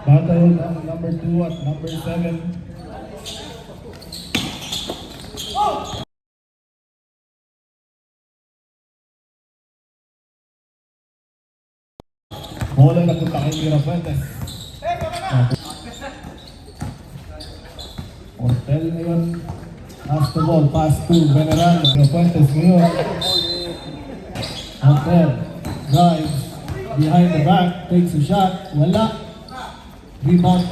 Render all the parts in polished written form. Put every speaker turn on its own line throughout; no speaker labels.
Battle ng number 2 at number 7. Bola na punta kay Mira Fuentes. Hotel ngayon. Pass the ball, pass to Veneran. Mira Fuentes ngayon. Hotel drives behind the back, takes a shot. Wala. Rebound.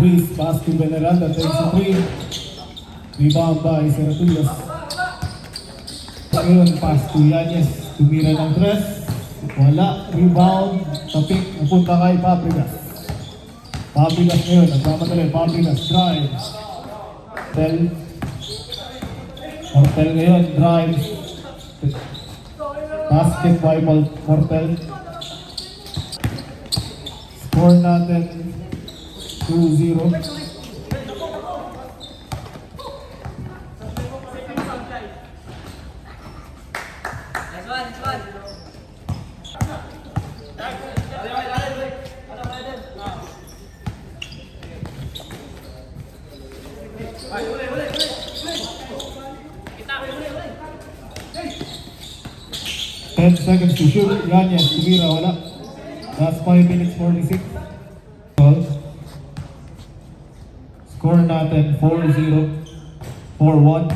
Reese, pass to Veneran. That takes a 3. Rebound by Seratulas. Ngayon, pass to Yanez. Tumira ng 3. Wala, rebound, tapik, napunta kay Fabregas. Fabregas ngayon, nagmamadali, Fabregas, drive. Mortel ngayon, drive. Basket by Mortel. Score natin, 2-0. Ten seconds to shoot. Yanez, tumira, wala. That's 5 minutes 46. Score natin 4-0. 4-1.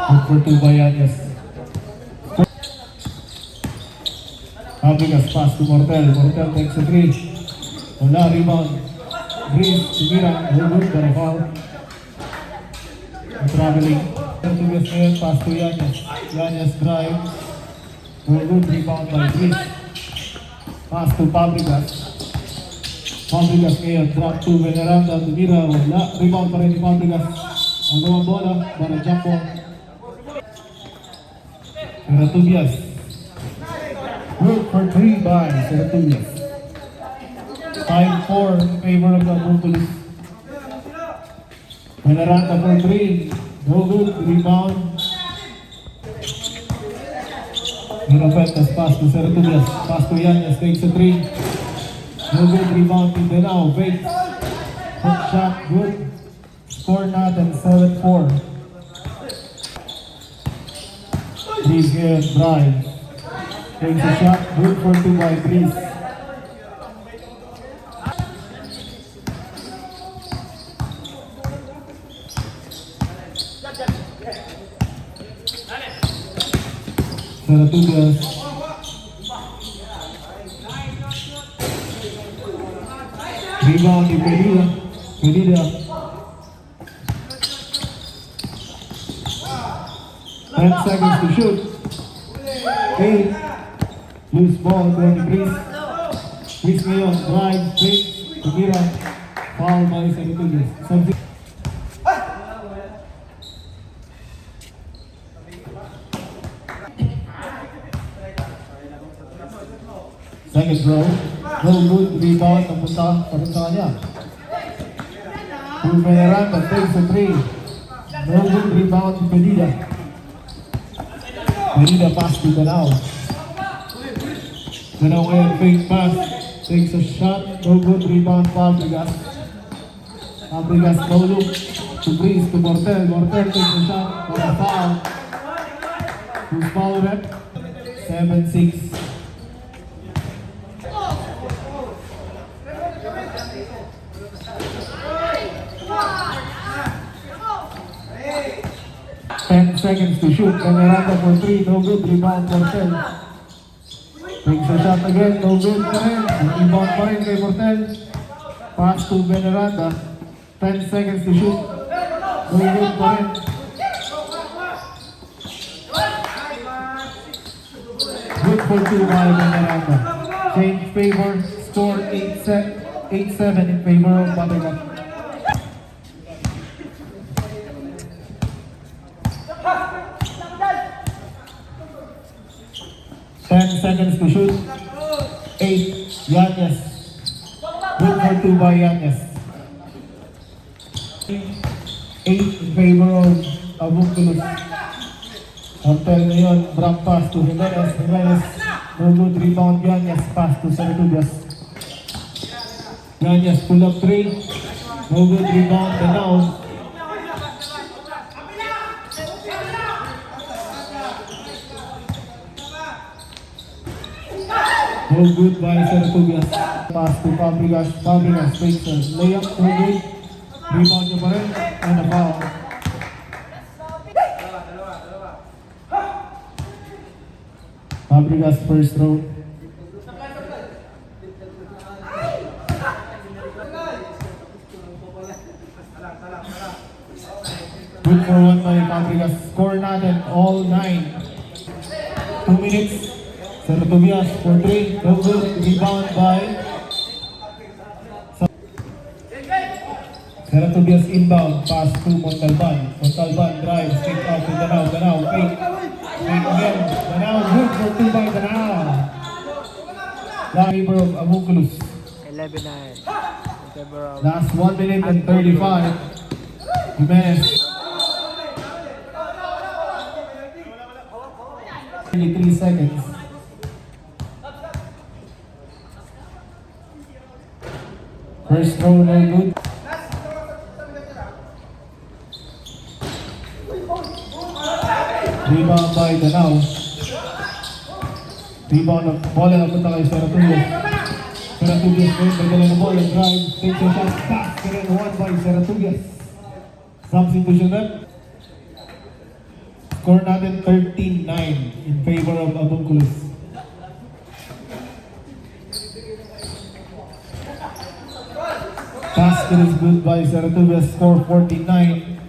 Good for 2 by Yanez. Fabregas pass to Mortel. Mortel takes a 3. Wala, rebound. Reese, tumira, no good, but a foul. Traveling. Seratulas ngayon, pass to Yanez. Yanez drive. No good, rebound by Reese. Pass to Fabregas. Fabregas ngayon, drop to Veneranda. Tumira, wala. Rebound pa rin ni Fabregas. Ang gawang bola, para jump ball. Seratulas. Good for 3 by Seratulas. 5-4 in favor of the Montulis. Veneranda for 3. No good. Rebound. Mira Fuentes pass to Seratulas. Pass to Yanez. Takes a 3. No good. Rebound. Mindanao. Bates. Hook shot. Good. Score natin 7-4. Reese here. Drive. Takes a shot. Good for 2 by Reese. Seratulas. Rebound di Pedida. Pedida. 10 seconds to shoot. 8. Loose ball going to Reese. Reese ngayon. Drive. Straight. Tumira. Foul by Seratulas. Second row, no good, rebound, napunta pa rin sa kanya. Veneranda takes a 3. No good, rebound to Pedida. Pedida pass to Danao. Danao ngayon, fake pass, takes a shot, no good, rebound, Fabregas. Fabregas, no look, to Reese, to Mortel. Mortel takes a shot, for a foul. Who's foul rep? 7-6. Seconds to shoot. Veneranda for 3. No good. Rebound Mortel. Takes a shot again. No good pa rin. Rebound pa rin kay Mortel. Pass to Veneranda. 10 seconds to shoot. No good pa rin. Good for 2 by Veneranda. Change favor. Score 8-7 in favor of Fabregas. 10 seconds to shoot. 8. Yanez. Good for 2 by Yanez. 8 in favor of Montulis. Mortel ngayon, drop pass to Jimenez. Jimenez, no good. Rebound Yanez, pass to Sertubias. Yanez, pull up 3. No good. Rebound, Danao. No good by Sertubias. Pass to Fabregas. Fabregas takes a layup, no good. Rebound niya pa rin, and a foul. Fabregas first throw. Good for one by Fabregas. Score natin all 9. 2 minutes. Sertubias for 3. No good. Rebound by Sertubias inbound. Pass to Montalban. Montalban drives. Kick out to Danao. Danao. Fake. Fake again. Danao. Good for 2 by Danao. Favor of Amuculus.
11-9.
Last 1 minute and 35. Jimenez. 23 seconds. First throw, no good. Rebound by Danao. Rebound ng bola na punta kay Sertubias. Sertubias ngayon, nagdala ng bola, drive, takes a shot, pass, and one by Sertubias. Substitution rep. Score natin 13-9 in favor of Avonculus. Basket is good by Sertubias, score 49.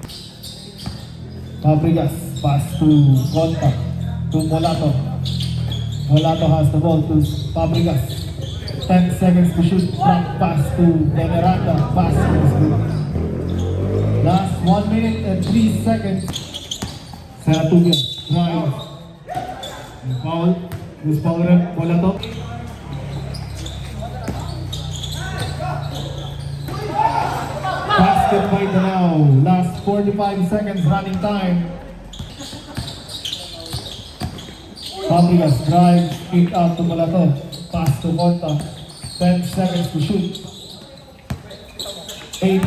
Fabregas, pass to Conta, to Molato. Molato has the ball to Fabregas. 10 seconds to shoot, drop pass to Veneranda, basket is good. Last 1 minute and 3 seconds. Sertubias, drive. Foul, this foul rep, Molato. Basket by Danao. Last 45 seconds running time. Fabregas drive, kick out to Molato. Pass to Conta. 10 seconds to shoot. 8.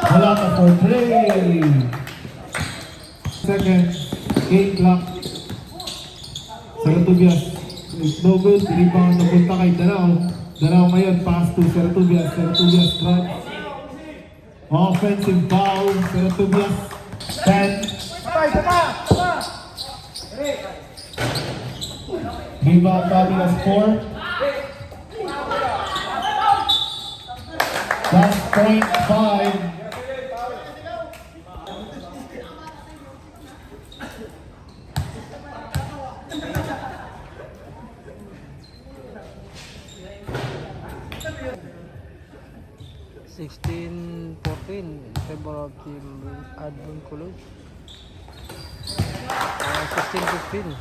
Molato for 3. Seconds. Game clock. Sertubias. It's no good. Rebound na punta kay Danao. Danao ngayon, pass to Sertubias. Sertubias drive. Offensive foul. Sertubias. 10. Rebound Fabregas 4. Last point 5.
(16-14) in favor of Team Avonculus. 16-15.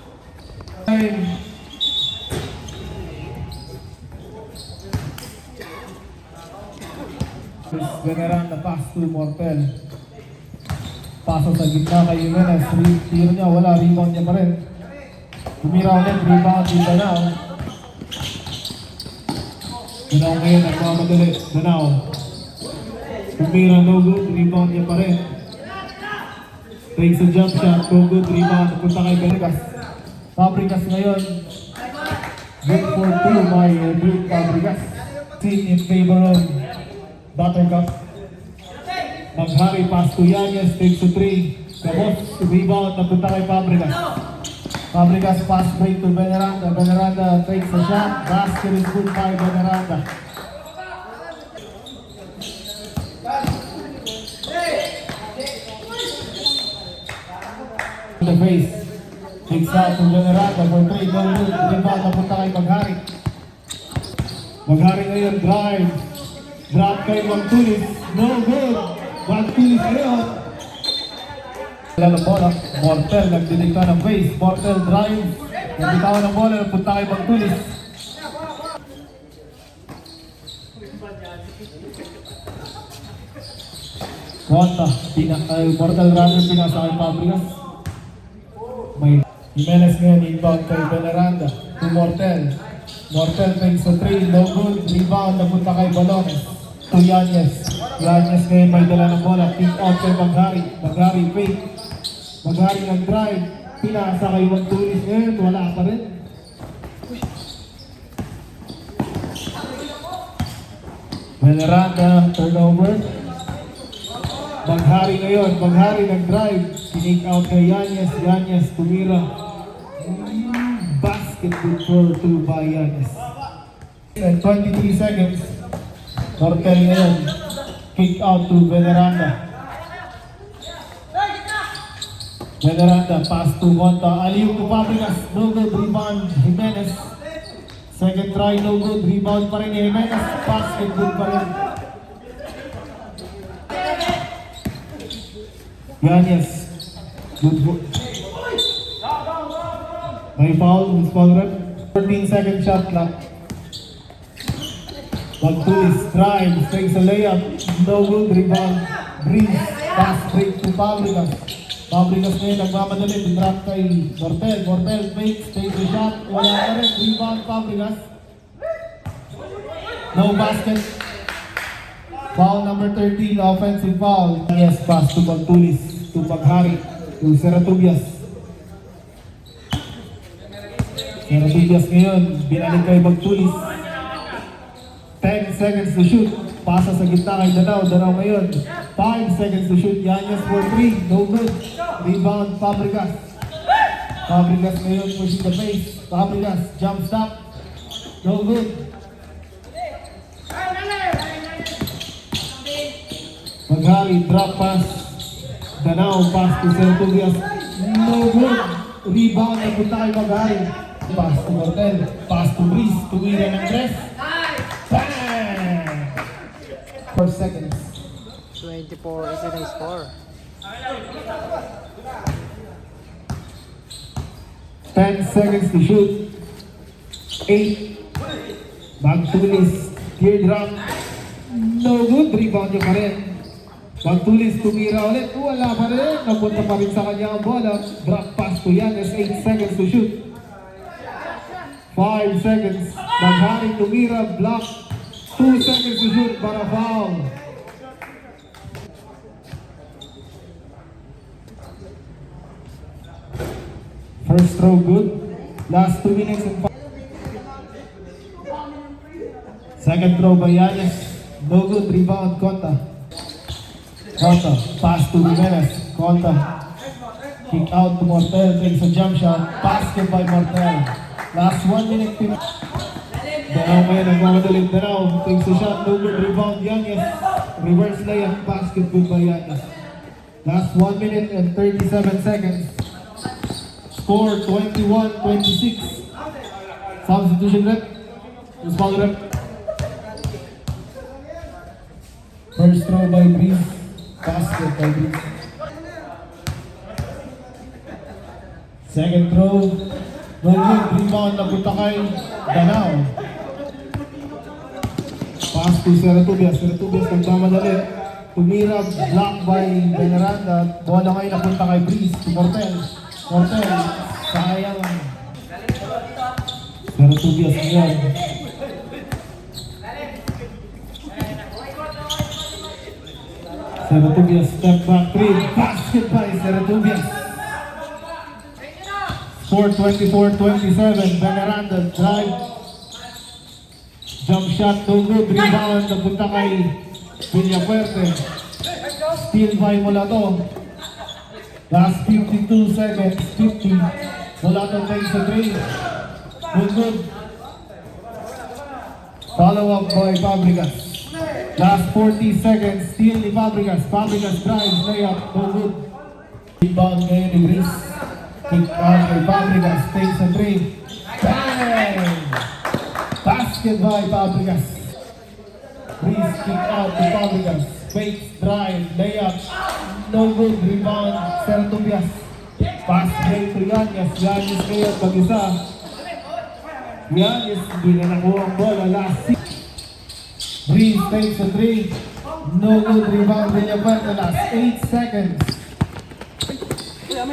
Veneranda pass to Mortel. Paso sa gitna kay Jimenez. Tiro niya, wala. Rebound niya pa rin. Tumira ulit. Rebound din Danao. Danao ngayon, nagmamadali. Danao. Tumira, no good. Rebound niya pa rin. Takes a jump shot. No good. Rebound. Punta kay Fabregas. Fabregas ngayon. Good for 2 by Drew Fabregas. In favor of Buttercup. Maghari pass to Yanez, takes to 3. Kabos, rebound, napunta kay Fabregas. Fabregas pass break to Veneranda. Veneranda takes a shot. Basket is good by Veneranda. In the face. Takes out to Veneranda for 3. No good. Rebound, napunta kay Maghari. Maghari ngayon, drive. Drop kay Magtulis. No good. Magtulis ngayon. Wala ng bola. Mortel nagdidikta ng face. Mortel drive. Nagditawan ng bola. Nagpunta kay Magtulis. Conta, Mortal Runner pinasa kay Fabregas. May Jimenez ngayon, inbound kay Veneranda. To Mortel. Mortel takes a 3, no good. Rebound, napunta kay Balones. To Yanez. Yanez ngayon may dala ng bola. Kick out kay Maghari. Maghari fake. Maghari nag-drive. Pinasa kay Magtulis ngayon, wala pa rin. Veneranda, turnover. Maghari ngayon, Maghari nag-drive. Kick out kay Yanez. Yanez tumira. Basketball for 2 by Yanez. And 23 seconds. Mortel ngayon. Kick out to Veneranda. Veneranda, pass to Conta. Aliw to Fabregas. No good, rebound Jimenez. Second try, no good. Rebound pa rin ni Jimenez. Basketball pa rin. Yanez. Good goal. May foul, Miss Conrad. 14-second shot clock. Magtulis, drive, takes a layup. No good, rebound. Breeze, pass break to Fabregas. Fabregas ngayon, nagmamadali. Dinrap kay Mortel. Mortel fakes, takes a shot. Wala ka rin, rebound Fabregas. No basket. Foul number 13, offensive foul. Yes, pass to Magtulis, to Maghari, to Seratubias. Seratubias ngayon, binalik kay Magtulis. 10 seconds to shoot. Pasa sa gitna kay Danao. Danao ngayon. 5 seconds to shoot. Yanez for 3. No good. Rebound Fabregas. Fabregas ngayon pushing the pace. Fabregas jump stop. No good. Maghari drop pass. Danao pass to Seratubias. No good. Rebound na punta kay Maghari. Pass to Mortel. Pass to Breeze. Tumira ng dress. 4 seconds.
24 is a nice score.
10 seconds to shoot. 8. Magtulis. Teardrop. No good. Rebound niya pa rin. Magtulis tumira ulit. Wala pa rin. Napunta pa rin sa kanya ang bola. Drop pass to Yanez. 8 seconds to shoot. 5 seconds. Maghari tumira. Block. 2 seconds to shoot para foul. First throw good. Last 2 minutes and 5. Second throw by Yanez. No good. Rebound Conta. Conta. Pass to Jimenez. Conta. Kick out to Mortel. Takes a jump shot. Basket by Mortel. Last 1 minute. Danao ngayon, nagmamadaling Danao. Takes a shot, no good, rebound Yanez. Reverse layup, basketball by Yanez. Last 1 minute and 37 seconds. Score 21-26. Substitution rep. Miss Paul rep. First throw by Breeze. Basket by Breeze. Second throw. No good, rebound na punta kay Danao. Pass to Seratubias. Seratubias nagmamadali. Tumira, block by Veneranda. Bola ngayon napunta kay Breeze. To Mortel. Mortel, sayang. Seratubias ngayon. Seratubias step back 3. Basket by Seratubias. Score 24-27. Veneranda drive. Jump shot, no good. Rebound, napunta kay Villafuerte. Steal by Molato. Last 52 seconds. 50. Molato takes a 3. No good. Follow up by Fabregas. Last 40 seconds. Steal ni Fabregas. Fabregas drives, layup, no good. Rebound ngayon ni Breeze. Kick out by Fabregas. Takes a 3. Bang! Basket by Fabregas. Breeze kick out to Fabregas. Fakes, drive, layup. No good, rebound. Seratubias. Pass break to Yanez. Yanez ngayon mag-isa. Yanez hindi na nakuha ang bola. Last 6. Breeze takes a 3. No good. Rebound, Villafuerte. Last 8 seconds. 3.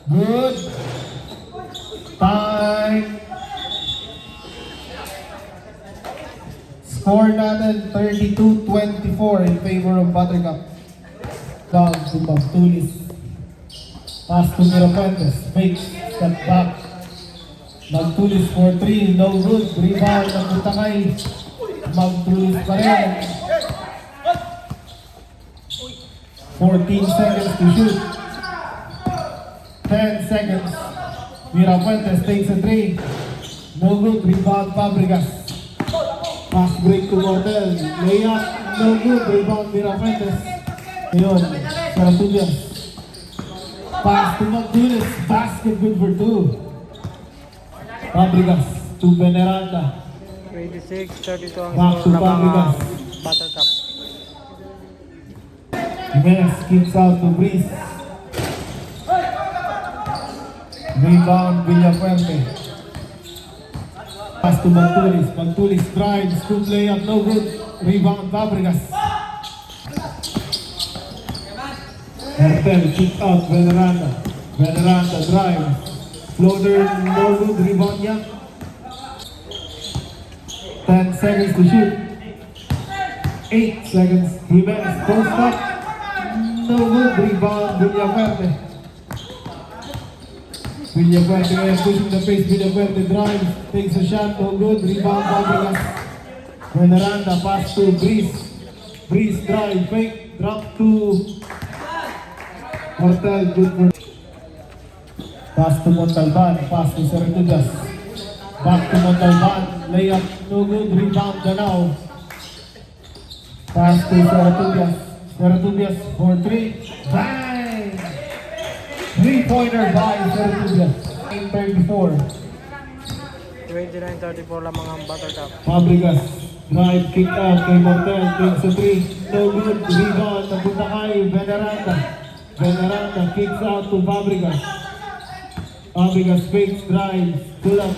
Good. Time. Score natin 32-24 in favor of Buttercup. Down to Magtulis. Pass to Mirafuentes. Fake. Step back. Magtulis for 3. No good. Rebound. Napunta kay Magtulis pa rin. 14 seconds to shoot. 10 seconds. Mirafuentes takes a 3. No good. Rebound Fabregas. Pass break to Mortel. Layup. No good. Rebound Mirafuentes. Ayun. Saratubias. Pass to Magtulis. Basket good for 2. Fabregas to Veneranda.
26-32 ang
Back to
score ng mga
Fabregas.
Buttercup.
Jimenez kicks out to Breeze. Rebound Villafuerte. Pass to Magtulis. Magtulis drives. Scoop layup. No good. Rebound Fabregas. Mortel kick out Veneranda. Veneranda drives. Floater. No good. Rebound Young. 10 seconds to shoot. 8 seconds. Jimenez post up. No good. Rebound Villafuerte. Villafuerte is pushing the pace. Villafuerte drives. Takes a shot. No good. Rebound Fabregas. Veneranda pass to Breeze. Breeze drive. Fake. Drop to Mortel. Good for pass to Montalban. Pass to Sertugas. Back to Montalban. Layup. No good. Rebound Danao. Pass to Sertugas. Sertugas for 3. Bang! 3-pointer by Sertugas. 8:34.
29-34 lamang ang Buttercup.
Fabregas. Drive. Kick out kay Mortel. Takes a 3. No good. Rebound. Napunta kay Veneranda. Veneranda kicks out to Fabregas. Fabregas fakes, drives, pull up,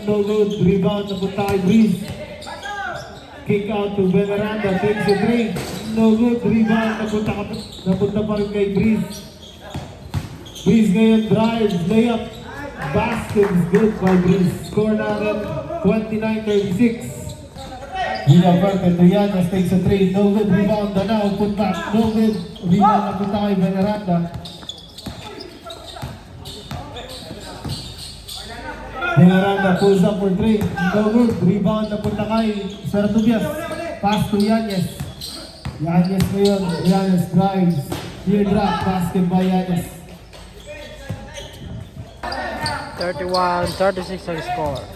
no good, rebound, napunta kay Breeze. Kick out to Veneranda, takes a 3, no good, rebound, napunta pa rin kay Breeze. Breeze ngayon drives, layup, basket is good by Breeze. Score natin 29-36. Villafuerte to Yanas, takes a 3, no good, rebound, Danao, put back, no good, rebound, napunta kay Veneranda. Veneranda pulls up for 3. No good. Rebound na punta kay Sertubias. Pass to Yanes. Yanes ngayon. Yanes drives. Teardrop. Basket by Yanes.
31-36 ang score.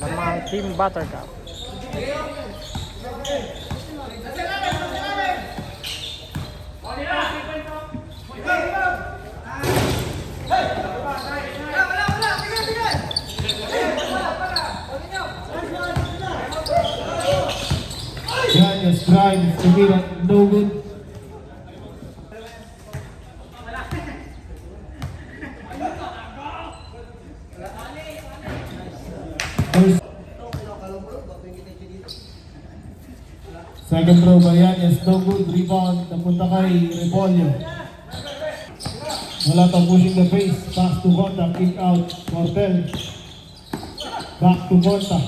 Lamang Team Buttercup.
Yanes drives. Tumira. No good. Second throw by Yanes. No good. Rebound. Napunta kay Rebolio. Wala pang pushing the pace. Pass to Honda. Kick out. Mortel. Back to Honda.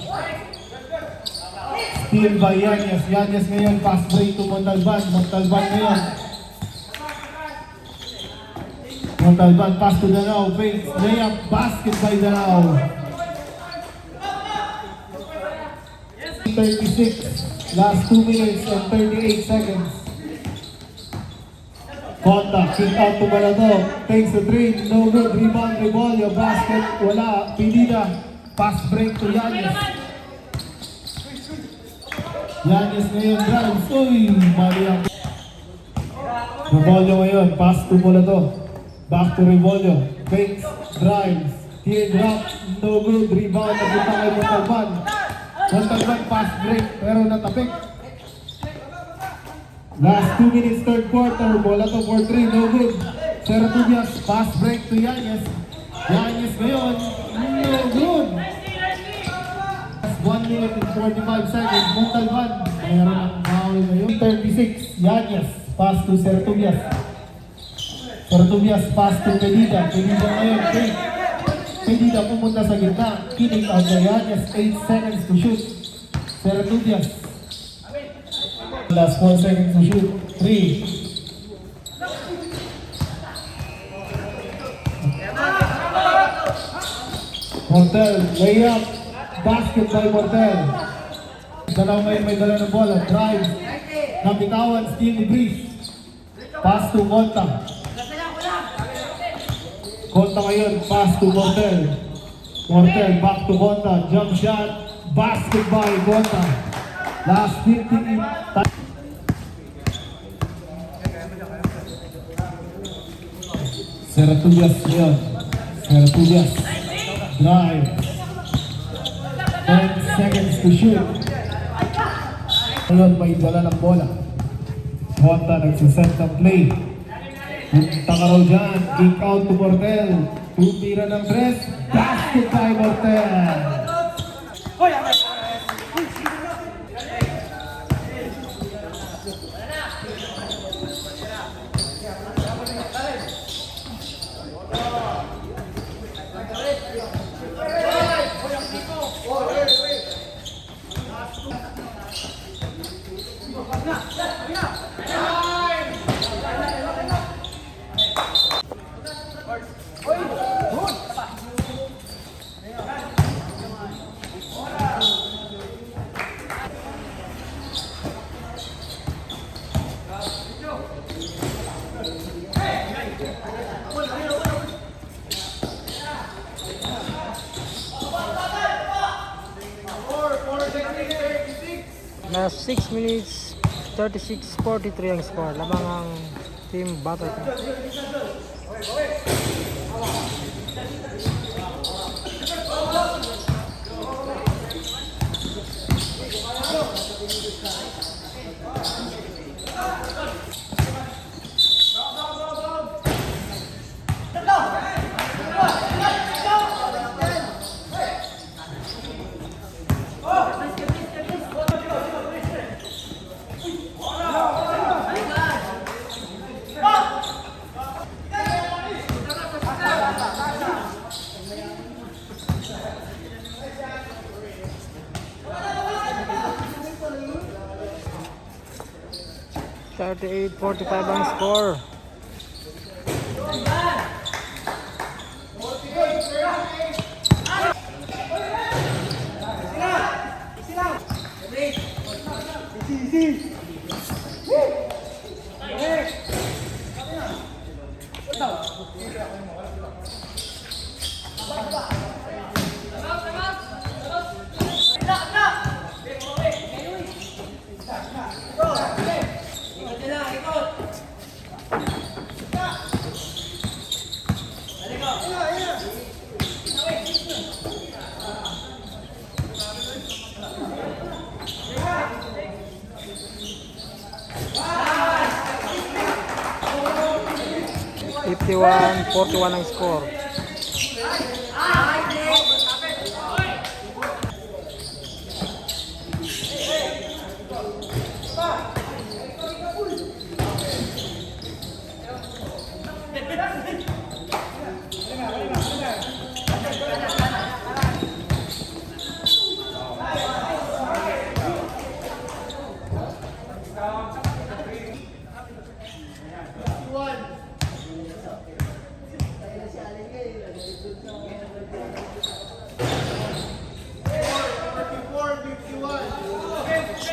Steal by Yanes. Yanes ngayon. Pass break to Montalban. Montalban ngayon. Montalban. Pass to Danao. Fake. Layup. Basket by Danao. 36. Last 2 minutes and 38 seconds. Contact, kick out to Balado. Takes a 3, no good. Rebound, Rebolio, basket, wala. Pinida, pass break to Yanis. Yanis ngayon drives. Uy, mali ang Rebolio ngayon, pass to Balado. Back to Rebolio. Fakes, drives, teardrop, no good. Rebound, napunta kay Montalban. Montalban pass break, pero natapik. Last 2 minutes, third quarter. Bola to for 3, no good. Sertubias, pass break to Yanis. Yanis ngayon, no good. Pass 1 minute and 45 seconds. Montalban, mayroon ang foul ngayon. 36, Yanyas, pass to Sertubias. Sertubias, pass to Medida. Medida ngayon, Medida pumunta sa gitna. Kick out na Yanyas, 8 seconds to shoot. Sertubias. Last 4 seconds to shoot. 3. Mortel, layup, basket by Mortel. Dalaw ngayon may dala ng bola, drive, napitawan, steal ni Breeze. Pass to Conta. Conta ngayon, pass to Mortel. Mortel, back to Conta, jump shot, basket by Conta. Last 15 time. Sertubias ngayon, Sertubias. Drive. 10 seconds to shoot. Ngayon may dala ng bola. Honda nagsiset ng play. Punta ka raw dyan. Kick out to Mortel. Tumira ng press. Basket by Mortel.
Na 6 minutes 36-43 ang score. Lamang ang team Batay. Thirty-eight, 45 ang score. Fifty-one, 41 ang score.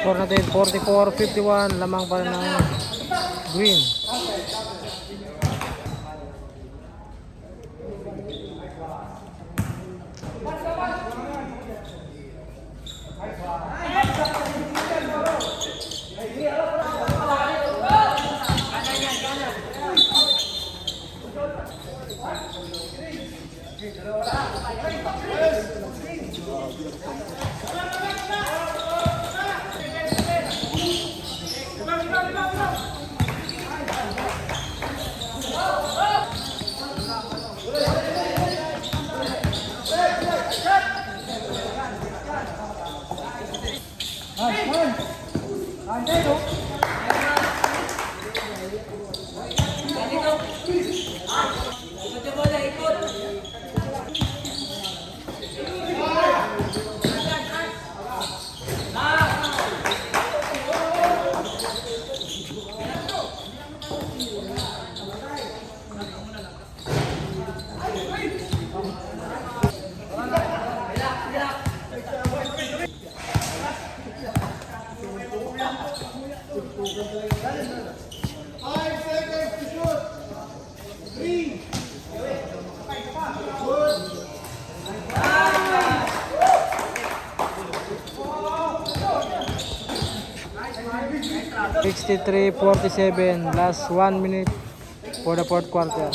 Score natin 44-51, lamang pa ng Green. 63-47, last 1 minute for the fourth quarter.